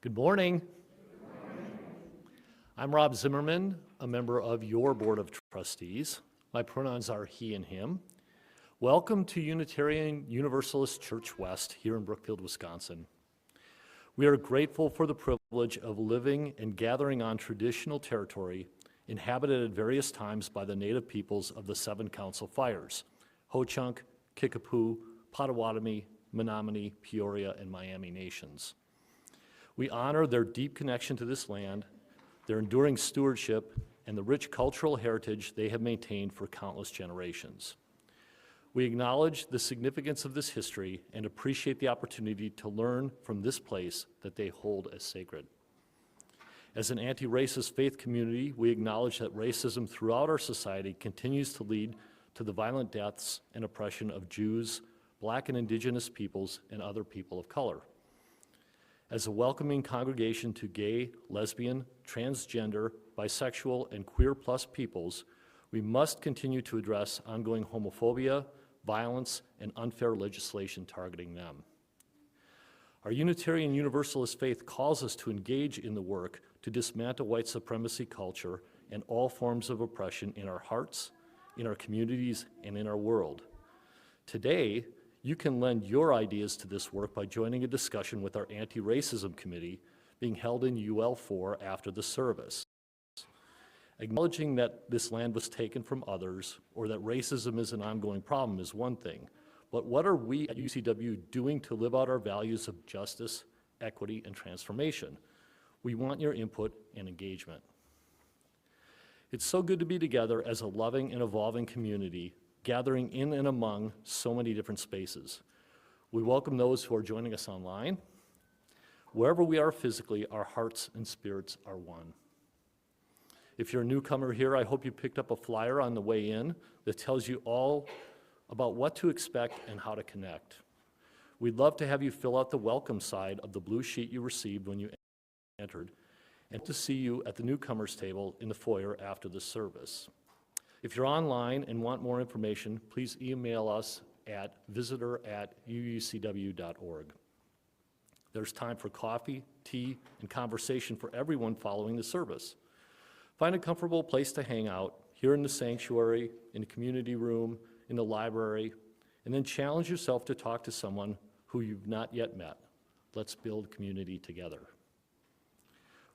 Good morning. I'm Rob Zimmerman, a member of your Board of Trustees. My pronouns are he and him. Welcome to Unitarian Universalist Church West here in Brookfield, Wisconsin. We are grateful for the privilege of living and gathering on traditional territory inhabited at various times by the native peoples of the Seven Council Fires: Ho-Chunk, Kickapoo, Potawatomi, Menominee, Peoria, and Miami nations. We honor their deep connection to this land, their enduring stewardship, and the rich cultural heritage they have maintained for countless generations. We acknowledge the significance of this history and appreciate the opportunity to learn from this place that they hold as sacred. As an anti-racist faith community, we acknowledge that racism throughout our society continues to lead to the violent deaths and oppression of Jews, Black and Indigenous peoples, and other people of color. As a welcoming congregation to gay, lesbian, transgender, bisexual, and queer plus peoples, we must continue to address ongoing homophobia, violence, and unfair legislation targeting them. Our Unitarian Universalist faith calls us to engage in the work to dismantle white supremacy culture and all forms of oppression in our hearts, in our communities, and in our world. Today, you can lend your ideas to this work by joining a discussion with our Anti-Racism Committee being held in UL4 after the service. Acknowledging that this land was taken from others or that racism is an ongoing problem is one thing, but what are we at UCW doing to live out our values of justice, equity, and transformation? We want your input and engagement. It's so good to be together as a loving and evolving community, gathering in and among so many different spaces. We welcome those who are joining us online. Wherever we are physically, our hearts and spirits are one. If you're a newcomer here, I hope you picked up a flyer on the way in that tells you all about what to expect and how to connect. We'd love to have you fill out the welcome side of the blue sheet you received when you entered, and to see you at the newcomers table in the foyer after the service. If you're online and want more information, please email us at visitor@uucw.org. There's time for coffee, tea, and conversation for everyone following the service. Find a comfortable place to hang out here in the sanctuary, in the community room, in the library, and then challenge yourself to talk to someone who you've not yet met. Let's build community together.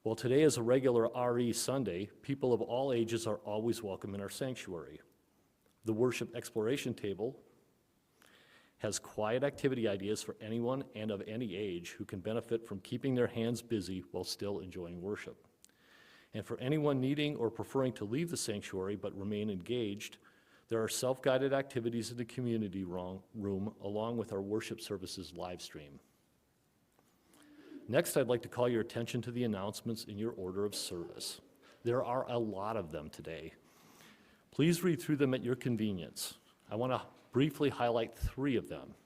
While today is a regular RE Sunday, people of all ages are always welcome in our sanctuary. The worship exploration table has quiet activity ideas for anyone and of any age who can benefit from keeping their hands busy while still enjoying worship. And for anyone needing or preferring to leave the sanctuary but remain engaged, there are self-guided activities in the community room along with our worship services live stream. Next, I'd like to call your attention to the announcements in your order of service. There are a lot of them today. Please read through them at your convenience. I want to briefly highlight 3 of them.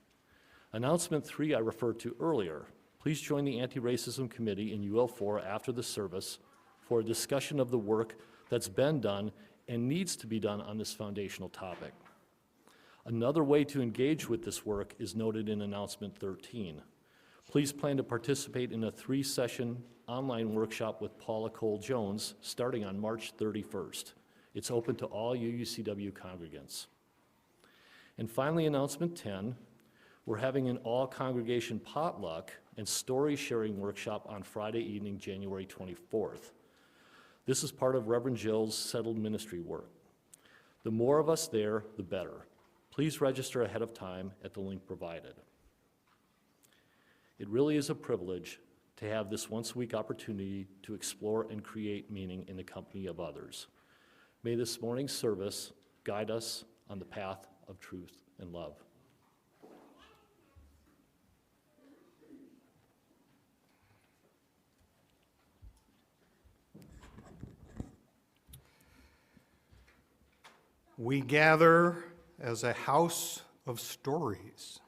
Announcement 3 I referred to earlier. Please join the Anti-Racism Committee in UL4 after the service for a discussion of the work that's been done and needs to be done on this foundational topic. Another way to engage with this work is noted in Announcement 13. Please plan to participate in a 3-session online workshop with Paula Cole-Jones starting on March 31st. It's open to all UUCW congregants. And finally, Announcement 10, we're having an all-congregation potluck and story sharing workshop on Friday evening, January 24th. This is part of Reverend Jill's settled ministry work. The more of us there, the better. Please register ahead of time at the link provided. It really is a privilege to have this once-a-week opportunity to explore and create meaning in the company of others. May this morning's service guide us on the path of truth and love. We gather as a house of stories.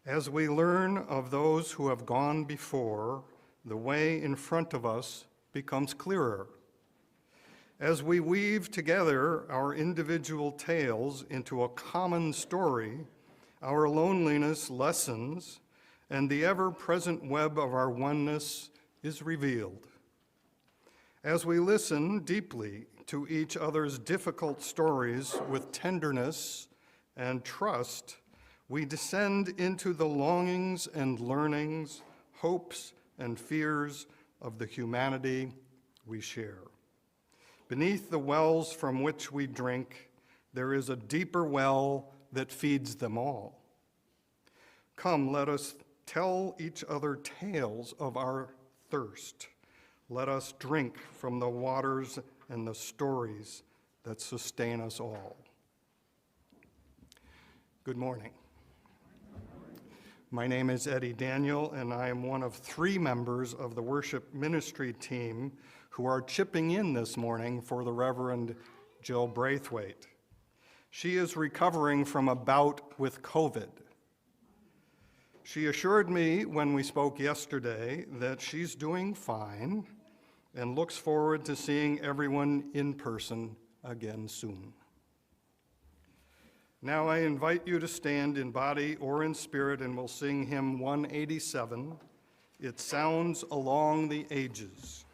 As we learn of those who have gone before, the way in front of us becomes clearer. As we weave together our individual tales into a common story, our loneliness lessens and the ever-present web of our oneness is revealed. As we listen deeply to each other's difficult stories with tenderness and trust, we descend into the longings and learnings, hopes and fears of the humanity we share. Beneath the wells from which we drink, there is a deeper well that feeds them all. Come, let us tell each other tales of our thirst. Let us drink from the waters and the stories that sustain us all. Good morning. My name is Eddie Daniel, and I am one of 3 members of the worship ministry team who are chipping in this morning for the Reverend Jill Braithwaite. She is recovering from a bout with COVID. She assured me when we spoke yesterday that she's doing fine and looks forward to seeing everyone in person again soon. Now I invite you to stand in body or in spirit, and we'll sing hymn 187, It Sounds Along the Ages.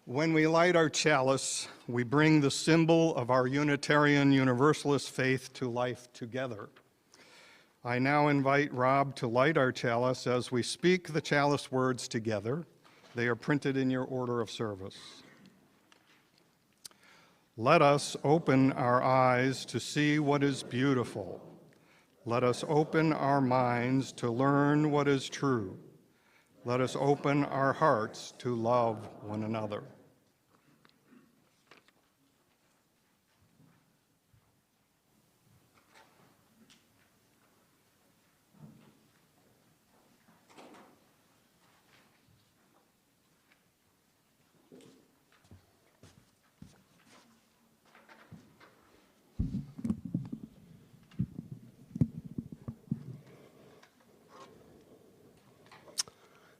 When we light our chalice, we bring the symbol of our Unitarian Universalist faith to life together. I now invite Rob to light our chalice as we speak the chalice words together. They are printed in your order of service. Let us open our eyes to see what is beautiful. Let us open our minds to learn what is true. Let us open our hearts to love one another.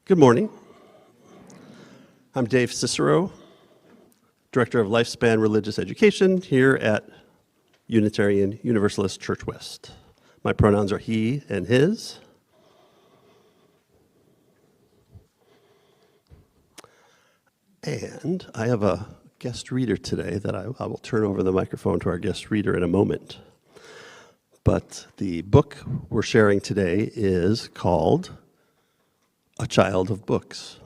Good morning. I'm Dave Cicero, Director of Lifespan Religious Education here at Unitarian Universalist Church West. My pronouns are he and his. And I have a guest reader today that I will turn over the microphone to our guest reader in a moment. But the book we're sharing today is called A Child of Books,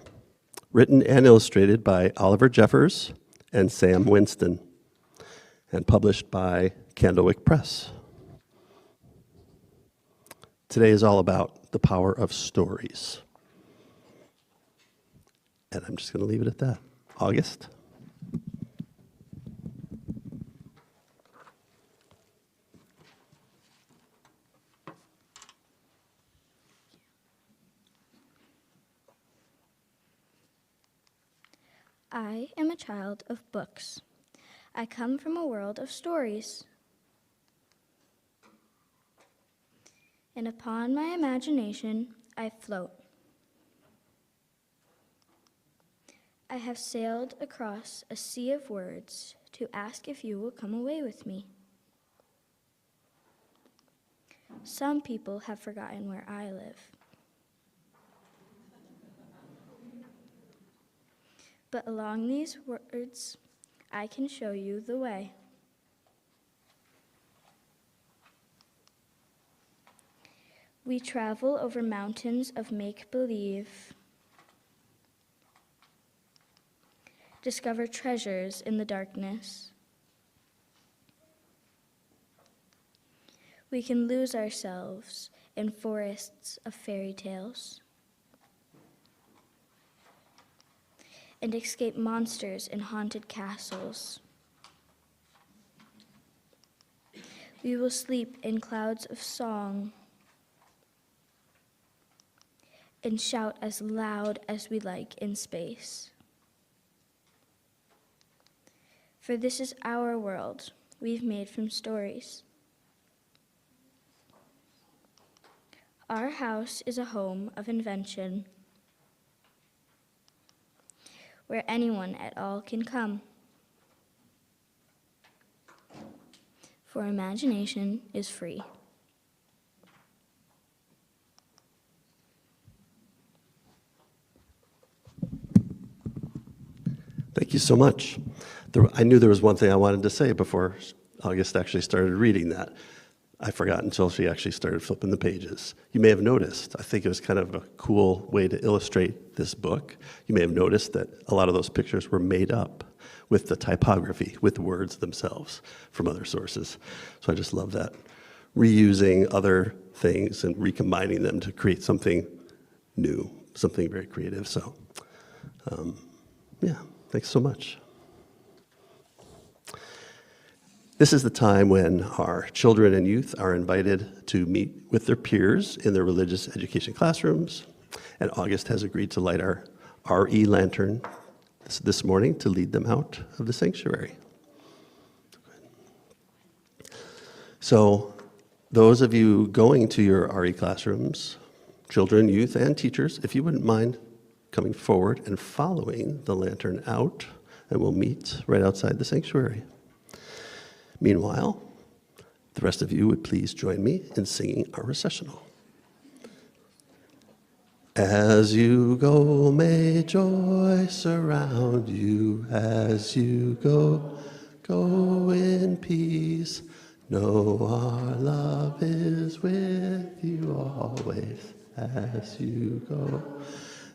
written and illustrated by Oliver Jeffers and Sam Winston, and published by Candlewick Press. Today is all about the power of stories. And I'm just going to leave it at that. August? I am a child of books. I come from a world of stories. And upon my imagination, I float. I have sailed across a sea of words to ask if you will come away with me. Some people have forgotten where I live. But along these words, I can show you the way. We travel over mountains of make-believe, discover treasures in the darkness. We can lose ourselves in forests of fairy tales and escape monsters in haunted castles. We will sleep in clouds of song and shout as loud as we like in space. For this is our world we've made from stories. Our house is a home of invention, where anyone at all can come. For imagination is free. Thank you so much. I knew there was one thing I wanted to say before August actually started reading that. I forgot until she actually started flipping the pages. You may have noticed, I think it was kind of a cool way to illustrate this book. You may have noticed that a lot of those pictures were made up with the typography, with the words themselves from other sources. So I just love that. Reusing other things and recombining them to create something new, something very creative. So, yeah, thanks so much. This is the time when our children and youth are invited to meet with their peers in their religious education classrooms. And August has agreed to light our RE lantern this morning to lead them out of the sanctuary. So those of you going to your RE classrooms, children, youth, and teachers, if you wouldn't mind coming forward and following the lantern out, and we'll meet right outside the sanctuary. Meanwhile, the rest of you would please join me in singing our recessional. As you go, may joy surround you. As you go, go in peace. Know our love is with you always. As you go,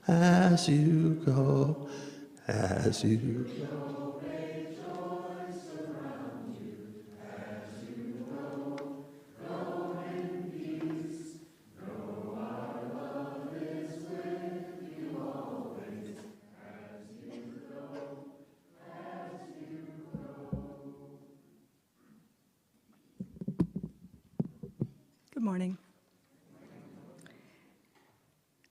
as you go, as you go. Good morning.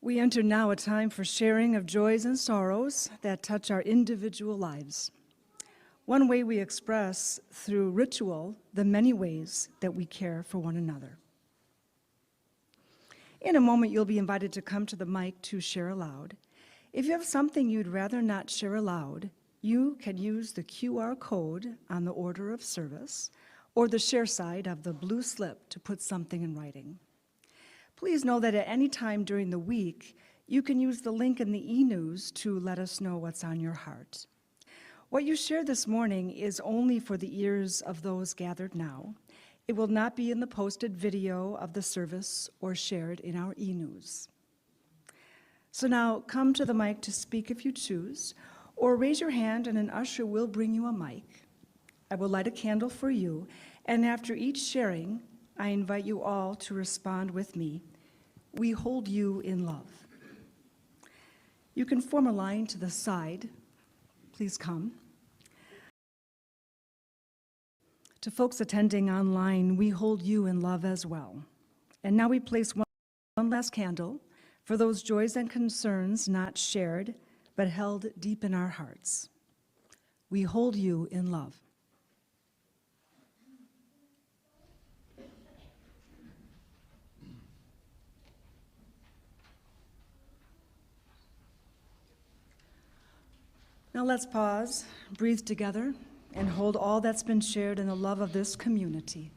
We enter now a time for sharing of joys and sorrows that touch our individual lives. One way we express through ritual the many ways that we care for one another. In a moment, you'll be invited to come to the mic to share aloud. If you have something you'd rather not share aloud, you can use the QR code on the order of service or the share side of the blue slip to put something in writing. Please know that at any time during the week, You can use the link in the e-news to let us know what's on your heart. What you share this morning is only for the ears of those gathered now. It will not be in the posted video of the service or shared in our e-news. So now come to the mic to speak if you choose, or raise your hand and an usher will bring you a mic. I will light a candle for you, and after each sharing, I invite you all to respond with me. We hold you in love. You can form a line to the side. Please come. To folks attending online, we hold you in love as well. And now we place one last candle for those joys and concerns not shared, but held deep in our hearts. We hold you in love. Now let's pause, breathe together, and hold all that's been shared in the love of this community.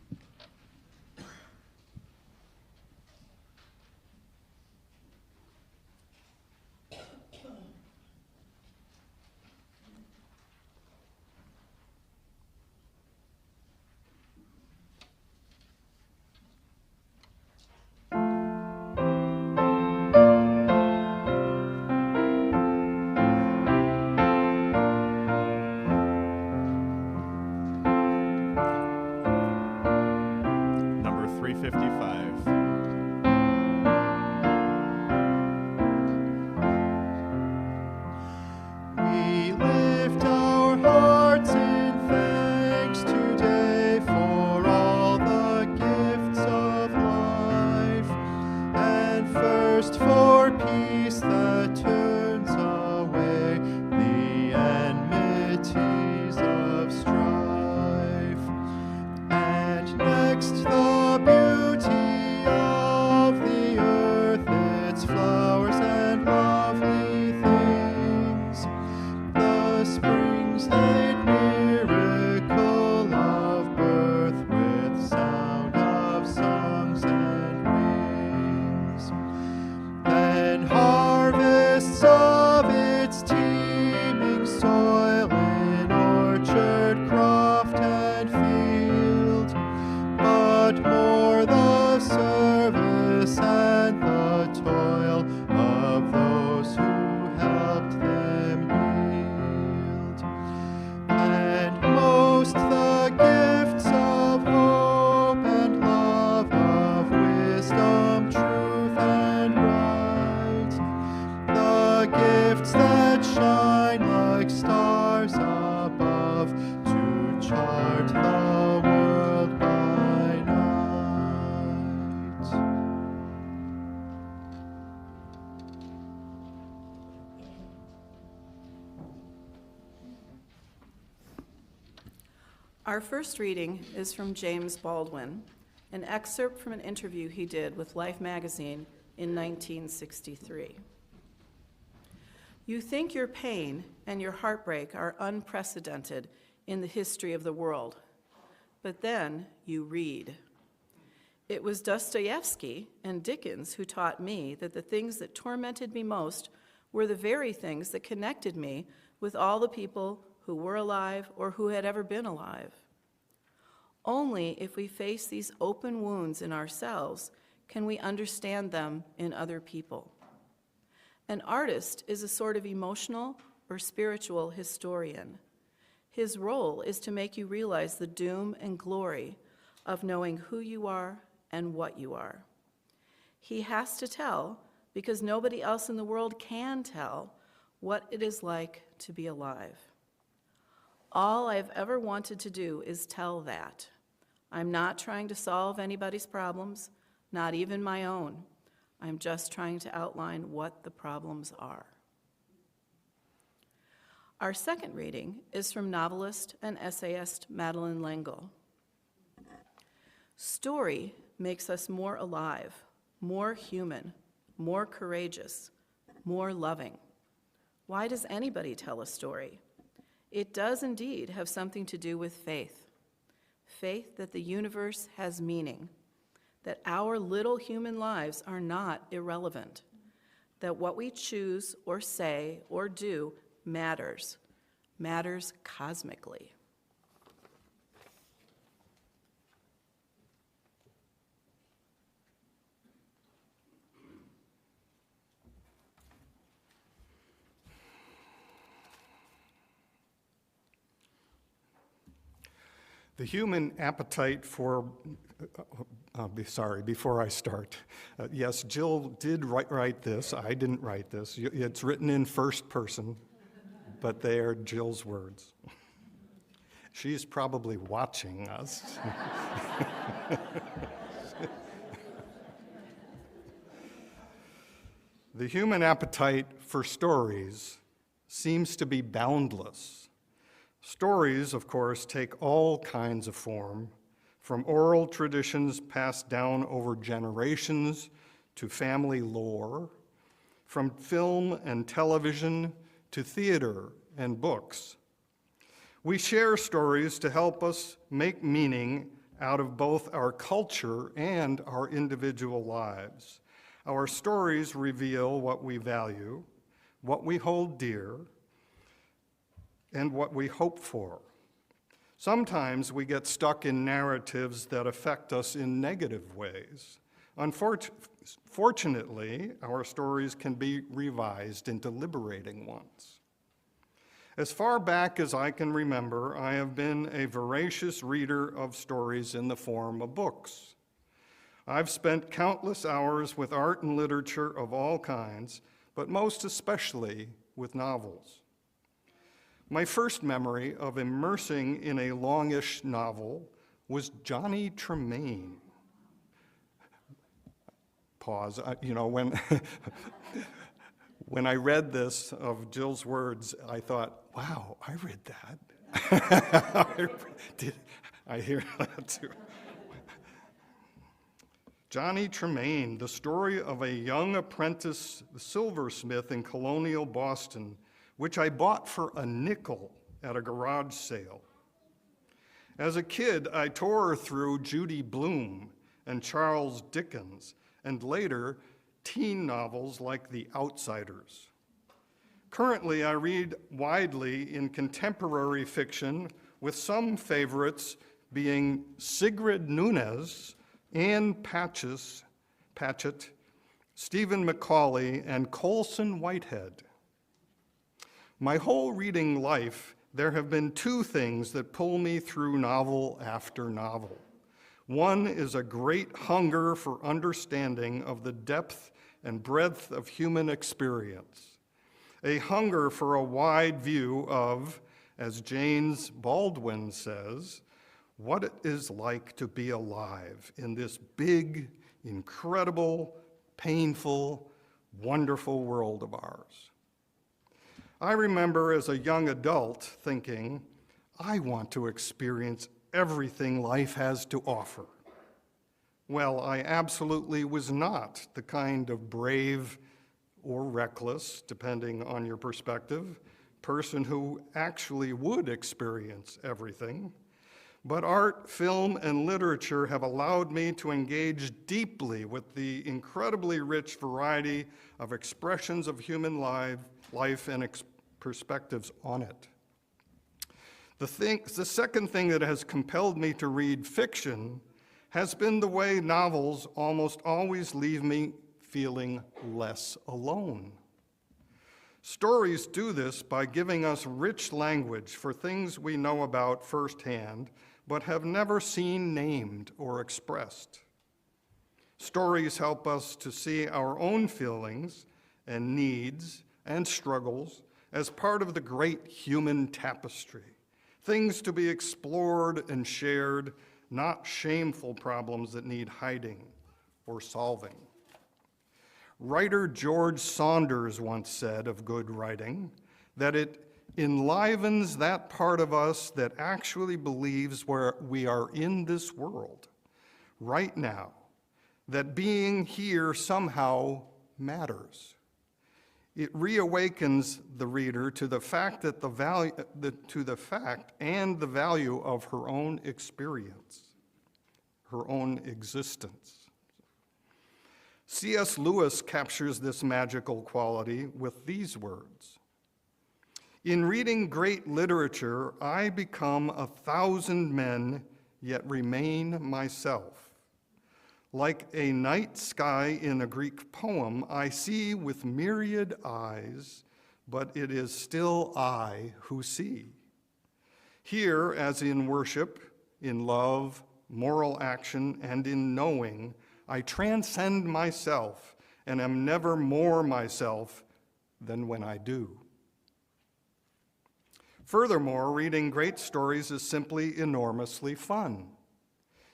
Number 355. We lift our hearts in thanks today for all the gifts of life, and first for peace that turns away the enmities of strife, and next the beauty of the earth, its flowers and lovely things, the spring's late miracle of birth with sound of songs and wings. Then harvests of its teeming soil in orchard, croft, and field, but more the service and the toil of those who helped them yield, and most the gifts of hope and love, of wisdom, truth, and right, the gifts that shine like stars above to chart the world by night. Our first reading is from James Baldwin, an excerpt from an interview he did with Life magazine in 1963. You think your pain and your heartbreak are unprecedented in the history of the world, but then you read. It was Dostoevsky and Dickens who taught me that the things that tormented me most were the very things that connected me with all the people who were alive or who had ever been alive. Only if we face these open wounds in ourselves can we understand them in other people. An artist is a sort of emotional or spiritual historian. His role is to make you realize the doom and glory of knowing who you are and what you are. He has to tell, because nobody else in the world can tell, what it is like to be alive. All I've ever wanted to do is tell that. I'm not trying to solve anybody's problems, not even my own. I'm just trying to outline what the problems are. Our second reading is from novelist and essayist Madeleine L'Engle. Story makes us more alive, more human, more courageous, more loving. Why does anybody tell a story? It does indeed have something to do with faith. Faith that the universe has meaning, that our little human lives are not irrelevant, that what we choose or say or do matters cosmically. The human appetite for, before I start. Yes, Jill did write this. I didn't write this. It's written in first person, but they are Jill's words. She's probably watching us. The human appetite for stories seems to be boundless. Stories, of course, take all kinds of form, from oral traditions passed down over generations to family lore, from film and television to theater and books. We share stories to help us make meaning out of both our culture and our individual lives. Our stories reveal what we value, what we hold dear, and what we hope for. Sometimes we get stuck in narratives that affect us in negative ways. Fortunately, our stories can be revised into liberating ones. As far back as I can remember, I have been a voracious reader of stories in the form of books. I've spent countless hours with art and literature of all kinds, but most especially with novels. My first memory of immersing in a longish novel was Johnny Tremain. Pause. When I read this of Jill's words, I thought, wow, I read that. Did I hear that too? Johnny Tremain, the story of a young apprentice silversmith in colonial Boston, which I bought for a nickel at a garage sale. As a kid, I tore through Judy Blume and Charles Dickens, and later, teen novels like The Outsiders. Currently, I read widely in contemporary fiction, with some favorites being Sigrid Nunez, Anne Patchett, Stephen Macaulay, and Colson Whitehead. My whole reading life, there have been two things that pull me through novel after novel. One is a great hunger for understanding of the depth and breadth of human experience, a hunger for a wide view of, as James Baldwin says, what it is like to be alive in this big, incredible, painful, wonderful world of ours. I remember as a young adult thinking, I want to experience everything life has to offer. Well, I absolutely was not the kind of brave or reckless, depending on your perspective, person who actually would experience everything. But art, film, and literature have allowed me to engage deeply with the incredibly rich variety of expressions of human life and perspectives on it. The second thing that has compelled me to read fiction has been the way novels almost always leave me feeling less alone. Stories do this by giving us rich language for things we know about firsthand, but have never seen named or expressed. Stories help us to see our own feelings and needs and struggles as part of the great human tapestry, things to be explored and shared, not shameful problems that need hiding or solving. Writer George Saunders once said of good writing that it enlivens that part of us that actually believes we are in this world right now, that being here somehow matters. It reawakens the reader to the fact that the fact and the value of her own experience, her own existence. C.S. Lewis captures this magical quality with these words: "In reading great literature, I become 1,000 men, yet remain myself. Like a night sky in a Greek poem, I see with myriad eyes, but it is still I who see. Here, as in worship, in love, moral action, and in knowing, I transcend myself and am never more myself than when I do." Furthermore, reading great stories is simply enormously fun.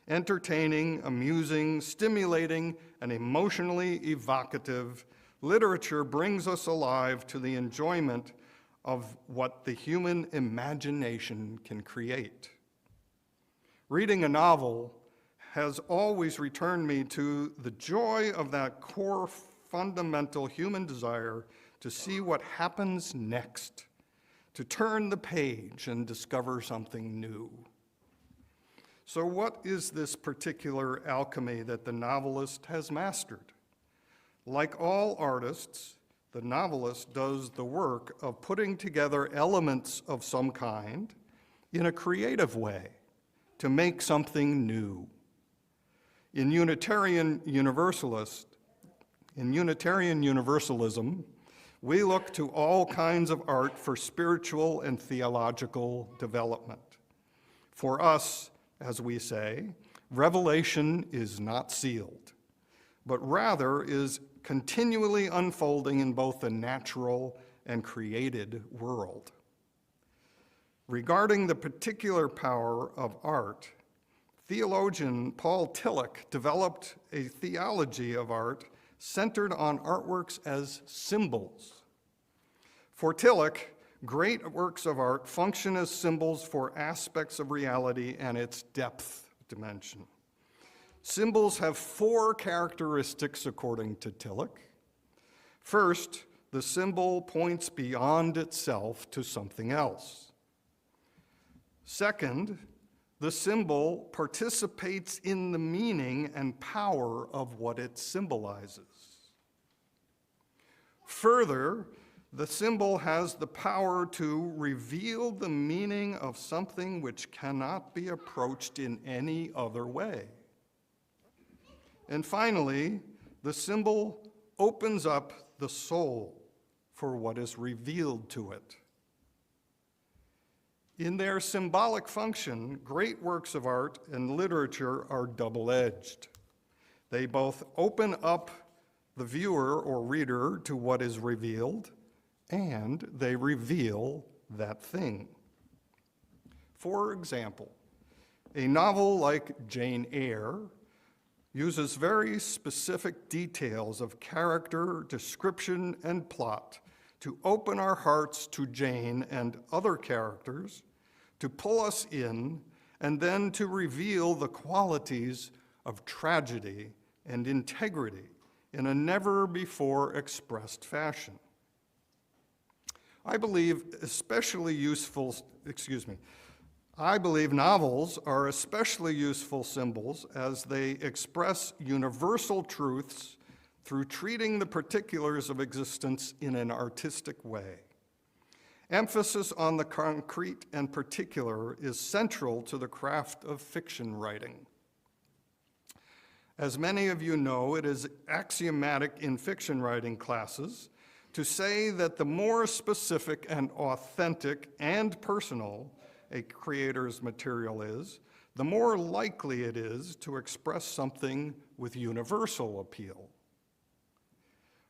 Entertaining, amusing, stimulating, and emotionally evocative, literature brings us alive to the enjoyment of what the human imagination can create. Reading a novel has always returned me to the joy of that core fundamental human desire to see what happens next, to turn the page and discover something new. So what is this particular alchemy that the novelist has mastered? Like all artists, the novelist does the work of putting together elements of some kind in a creative way to make something new. In Unitarian Universalism, we look to all kinds of art for spiritual and theological development. For us, as we say, revelation is not sealed, but rather is continually unfolding in both the natural and created world. Regarding the particular power of art, theologian Paul Tillich developed a theology of art centered on artworks as symbols. For Tillich, great works of art function as symbols for aspects of reality and its depth dimension. Symbols have 4 characteristics according to Tillich. First, the symbol points beyond itself to something else. Second, the symbol participates in the meaning and power of what it symbolizes. Further, the symbol has the power to reveal the meaning of something which cannot be approached in any other way. And finally, the symbol opens up the soul for what is revealed to it. In their symbolic function, great works of art and literature are double-edged. They both open up the viewer or reader to what is revealed, and they reveal that thing. For example, a novel like Jane Eyre uses very specific details of character, description, and plot to open our hearts to Jane and other characters, to pull us in, and then to reveal the qualities of tragedy and integrity in a never-before-expressed fashion. I believe novels are especially useful symbols as they express universal truths through treating the particulars of existence in an artistic way. Emphasis on the concrete and particular is central to the craft of fiction writing. As many of you know, it is axiomatic in fiction writing classes to say that the more specific and authentic and personal a creator's material is, the more likely it is to express something with universal appeal.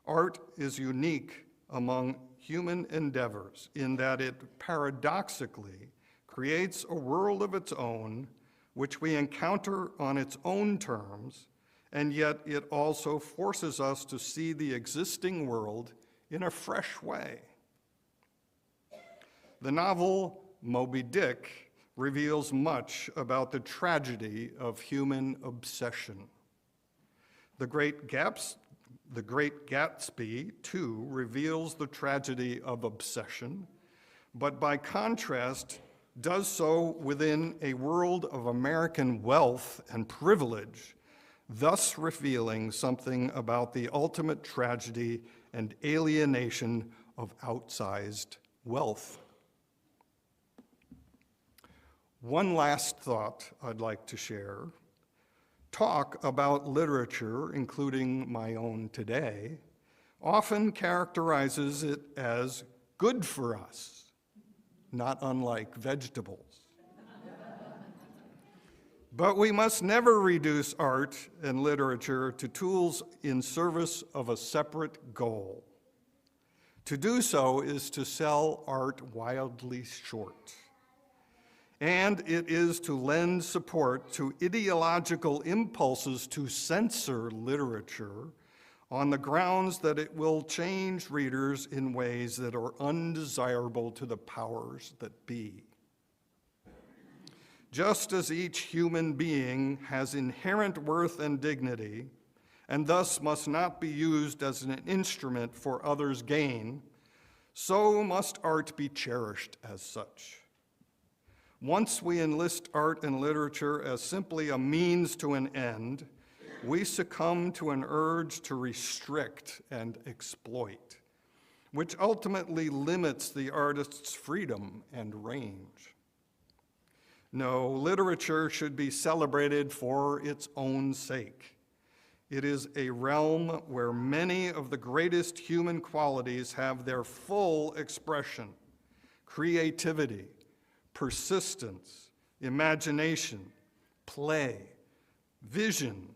Art is unique among human endeavors in that it paradoxically creates a world of its own, which we encounter on its own terms, and yet it also forces us to see the existing world in a fresh way. The novel Moby Dick reveals much about the tragedy of human obsession. The Great Gatsby, too, reveals the tragedy of obsession, but by contrast, does so within a world of American wealth and privilege thus revealing something about the ultimate tragedy and alienation of outsized wealth. One last thought I'd like to share. Talk about literature, including my own today, often characterizes it as good for us, not unlike vegetables. But we must never reduce art and literature to tools in service of a separate goal. To do so is to sell art wildly short. And it is to lend support to ideological impulses to censor literature on the grounds that it will change readers in ways that are undesirable to the powers that be. Just as each human being has inherent worth and dignity, and thus must not be used as an instrument for others' gain, so must art be cherished as such. Once we enlist art and literature as simply a means to an end, we succumb to an urge to restrict and exploit, which ultimately limits the artist's freedom and range. No, literature should be celebrated for its own sake. It is a realm where many of the greatest human qualities have their full expression: creativity, persistence, imagination, play, vision,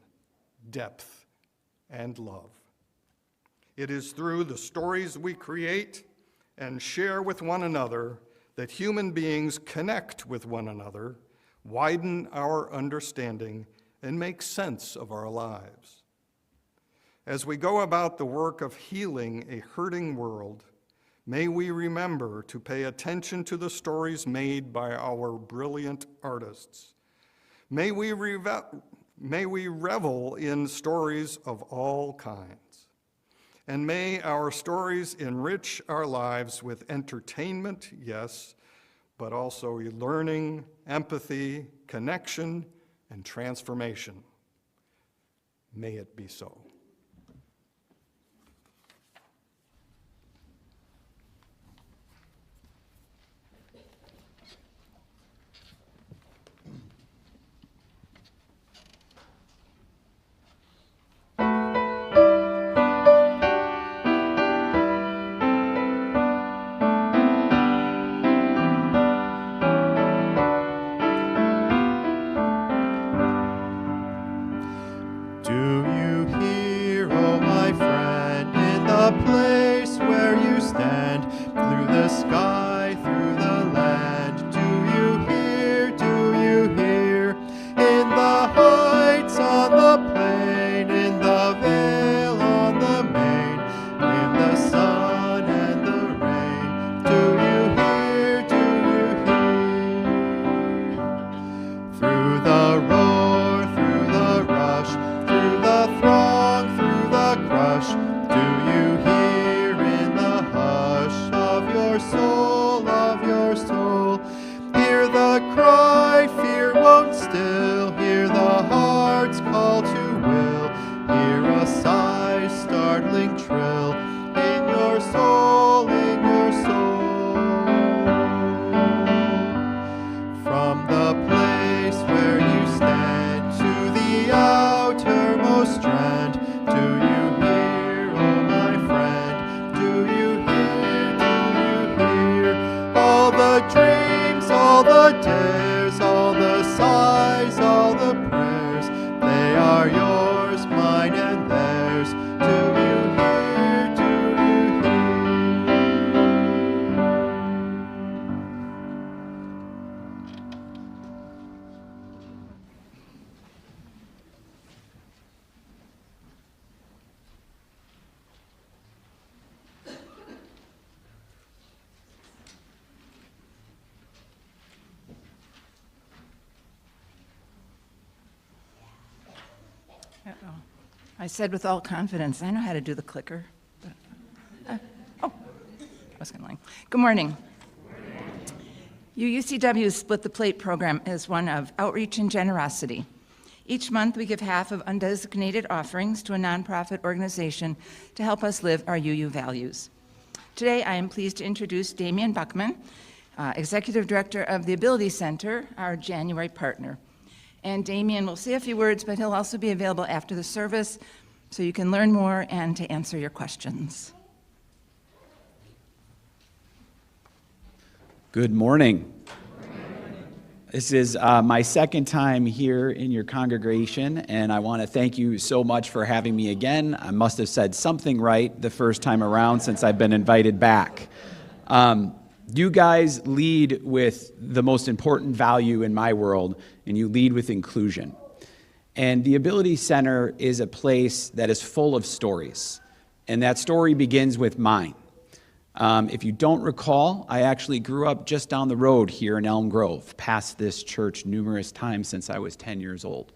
depth, and love. It is through the stories we create and share with one another that human beings connect with one another, widen our understanding, and make sense of our lives. As we go about the work of healing a hurting world, may we remember to pay attention to the stories made by our brilliant artists. May we revel in stories of all kinds. And may our stories enrich our lives with entertainment, yes, but also learning, empathy, connection, and transformation. May it be so. I said with all confidence, I know how to do the clicker. I was going to lie. Good morning. UUCW's Split the Plate program is one of outreach and generosity. Each month, we give half of undesignated offerings to a nonprofit organization to help us live our UU values. Today, I am pleased to introduce Damian Buckman, Executive Director of the Ability Center, our January partner. And Damian will say a few words, but he'll also be available after the service so you can learn more and to answer your questions. Good morning. This is my second time here in your congregation, and I want to thank you so much for having me again. I must have said something right the first time around since I've been invited back. You guys lead with the most important value in my world, and you lead with inclusion. And the Ability Center is a place that is full of stories, and that story begins with mine. If you don't recall, I actually grew up just down the road here in Elm Grove, past this church numerous times since I was 10 years old.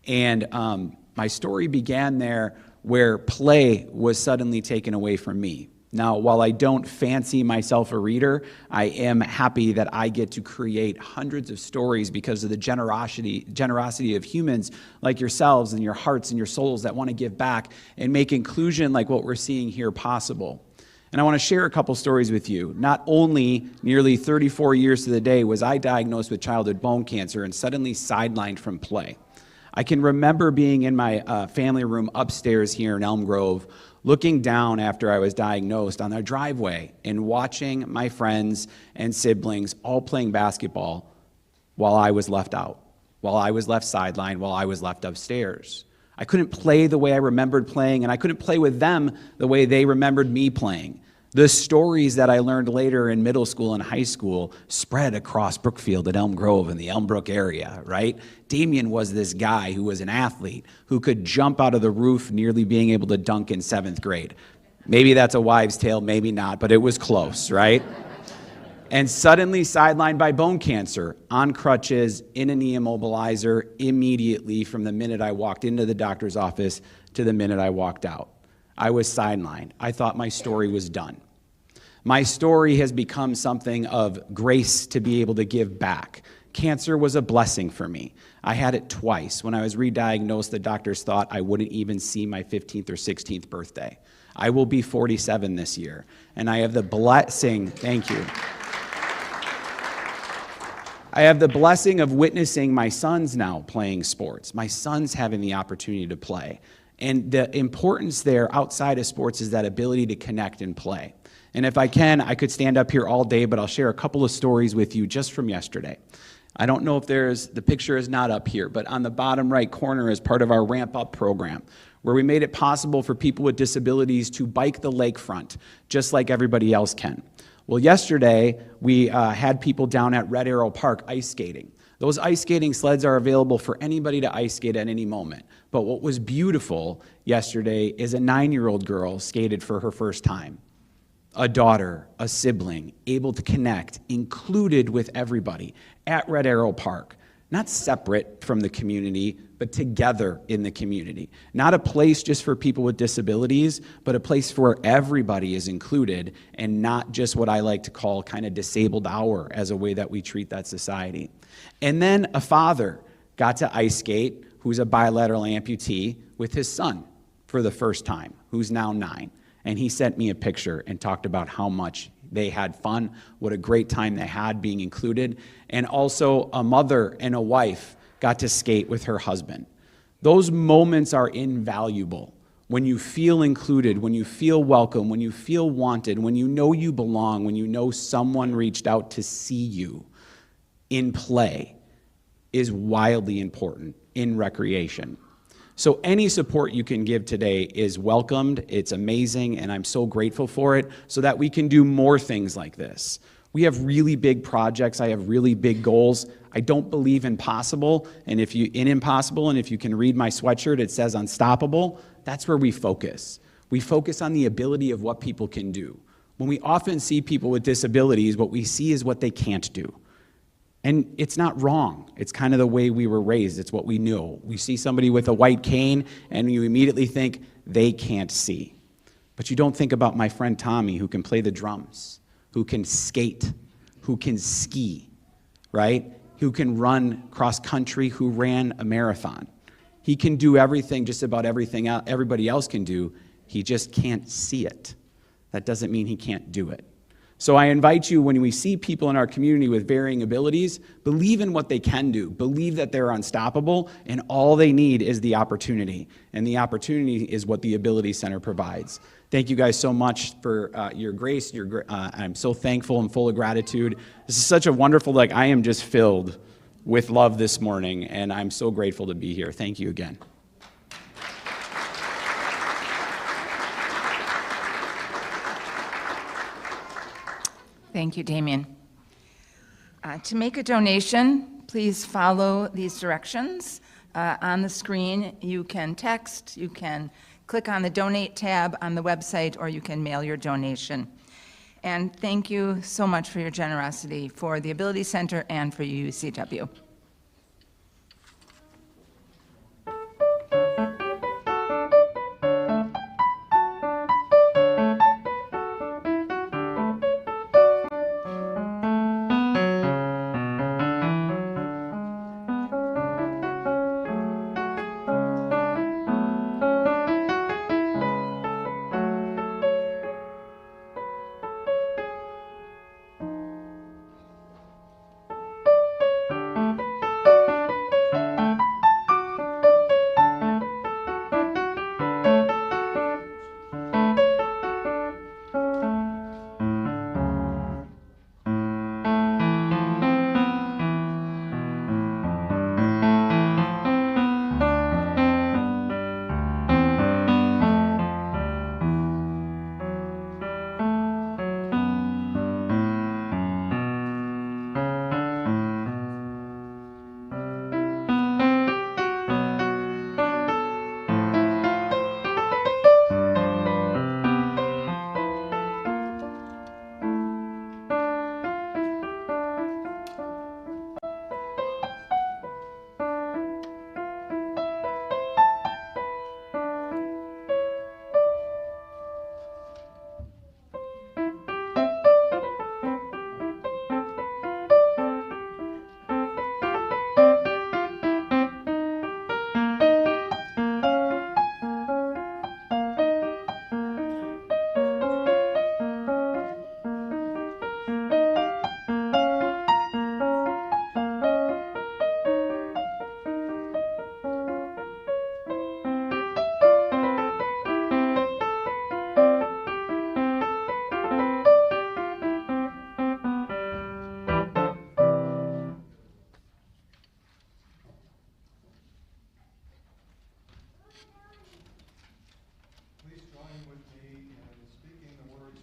And my story began there where play was suddenly taken away from me. Now, while I don't fancy myself a reader, I am happy that I get to create hundreds of stories because of the generosity of humans like yourselves and your hearts and your souls that want to give back and make inclusion like what we're seeing here possible. And I want to share a couple stories with you. Not only nearly 34 years to the day was I diagnosed with childhood bone cancer and suddenly sidelined from play. I can remember being in my family room upstairs here in Elm Grove, looking down after I was diagnosed on their driveway and watching my friends and siblings all playing basketball while I was left out, while I was left sidelined, while I was left upstairs. I couldn't play the way I remembered playing, and I couldn't play with them the way they remembered me playing. The stories that I learned later in middle school and high school spread across Brookfield and Elm Grove and the Elmbrook area, right? Damian was this guy who was an athlete who could jump out of the roof nearly being able to dunk in 7th grade. Maybe that's a wives' tale, maybe not, but it was close, right? And suddenly sidelined by bone cancer, on crutches, in a knee immobilizer, immediately from the minute I walked into the doctor's office to the minute I walked out. I was sidelined. I thought my story was done. My story has become something of grace to be able to give back. Cancer was a blessing for me. I had it twice. When I was re-diagnosed, the doctors thought I wouldn't even see my 15th or 16th birthday. I will be 47 this year, and I have the blessing, thank you. I have the blessing of witnessing my sons now playing sports. My sons having the opportunity to play. And the importance there outside of sports is that ability to connect and play. And if I can, I could stand up here all day, but I'll share a couple of stories with you just from yesterday. I don't know if the picture is not up here, but on the bottom right corner is part of our Ramp Up program, where we made it possible for people with disabilities to bike the lakefront, just like everybody else can. Well, yesterday, we had people down at Red Arrow Park ice skating. Those ice skating sleds are available for anybody to ice skate at any moment. But what was beautiful yesterday is a 9-year-old girl skated for her first time. A daughter, a sibling, able to connect, included with everybody at Red Arrow Park. Not separate from the community, but together in the community. Not a place just for people with disabilities, but a place where everybody is included and not just what I like to call kind of disabled hour as a way that we treat that society. And then a father got to ice skate who's a bilateral amputee with his son for the first time, who's now 9. And he sent me a picture and talked about how much they had fun, what a great time they had being included. And also a mother and a wife got to skate with her husband. Those moments are invaluable. When you feel included, when you feel welcome, when you feel wanted, when you know you belong, when you know someone reached out to see you in play is wildly important in recreation. So any support you can give today is welcomed, it's amazing, and I'm so grateful for it so that we can do more things like this. We have really big projects, I have really big goals. I don't believe in impossible, and if you can read my sweatshirt, it says unstoppable. That's where we focus. We focus on the ability of what people can do. When we often see people with disabilities, what we see is what they can't do. And it's not wrong. It's kind of the way we were raised. It's what we knew. We see somebody with a white cane, and you immediately think they can't see. But you don't think about my friend Tommy, who can play the drums, who can skate, who can ski, right? Who can run cross country, who ran a marathon. He can do everything, just about everything everybody else can do. He just can't see it. That doesn't mean he can't do it. So I invite you, when we see people in our community with varying abilities, believe in what they can do. Believe that they're unstoppable, and all they need is the opportunity. And the opportunity is what the Ability Center provides. Thank you guys so much for your grace. I'm so thankful and full of gratitude. This is such a wonderful, I am just filled with love this morning, and I'm so grateful to be here. Thank you again. Thank you, Damien. To make a donation, please follow these directions. On the screen, you can text, you can click on the Donate tab on the website, or you can mail your donation. And thank you so much for your generosity for the Ability Center and for UCW.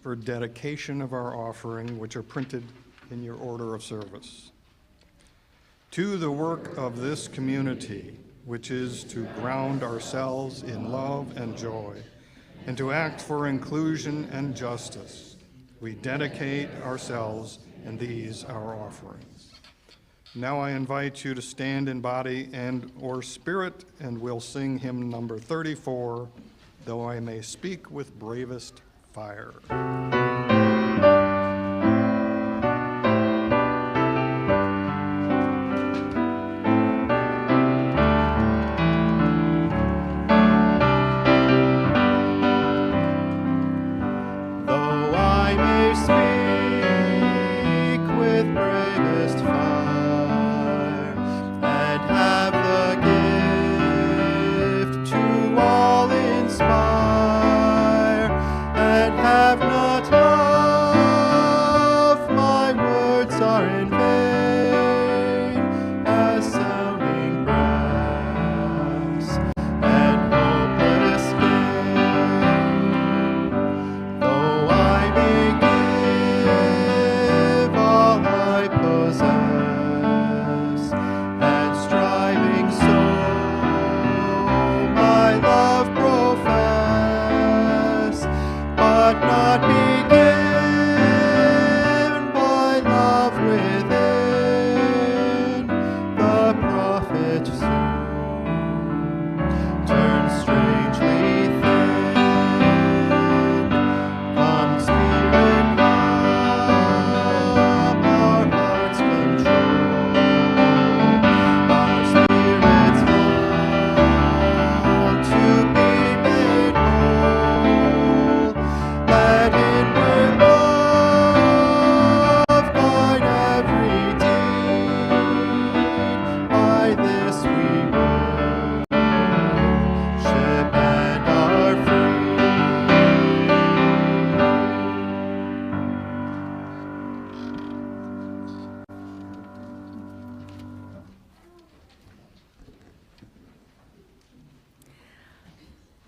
For dedication of our offering, which are printed in your order of service. To the work of this community, which is to ground ourselves in love and joy, and to act for inclusion and justice, we dedicate ourselves and these our offerings. Now I invite you to stand in body and or spirit, and we'll sing hymn number 34, Though I May Speak with Bravest Fire.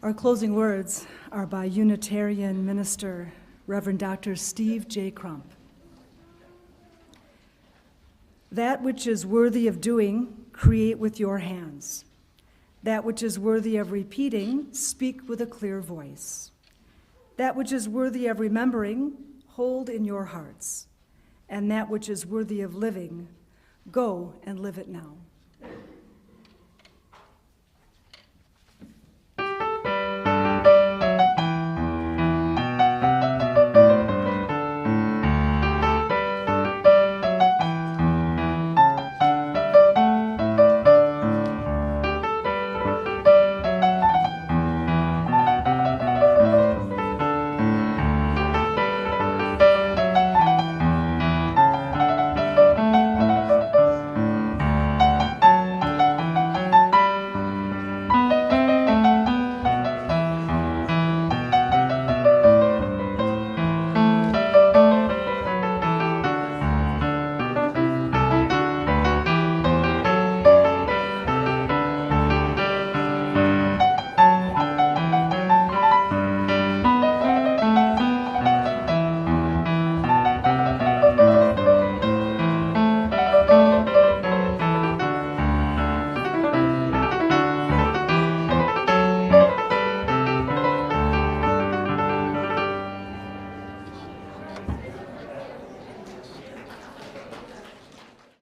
Our closing words are by Unitarian minister Reverend Dr. Steve J. Crump. That which is worthy of doing, create with your hands. That which is worthy of repeating, speak with a clear voice. That which is worthy of remembering, hold in your hearts. And that which is worthy of living, go and live it now.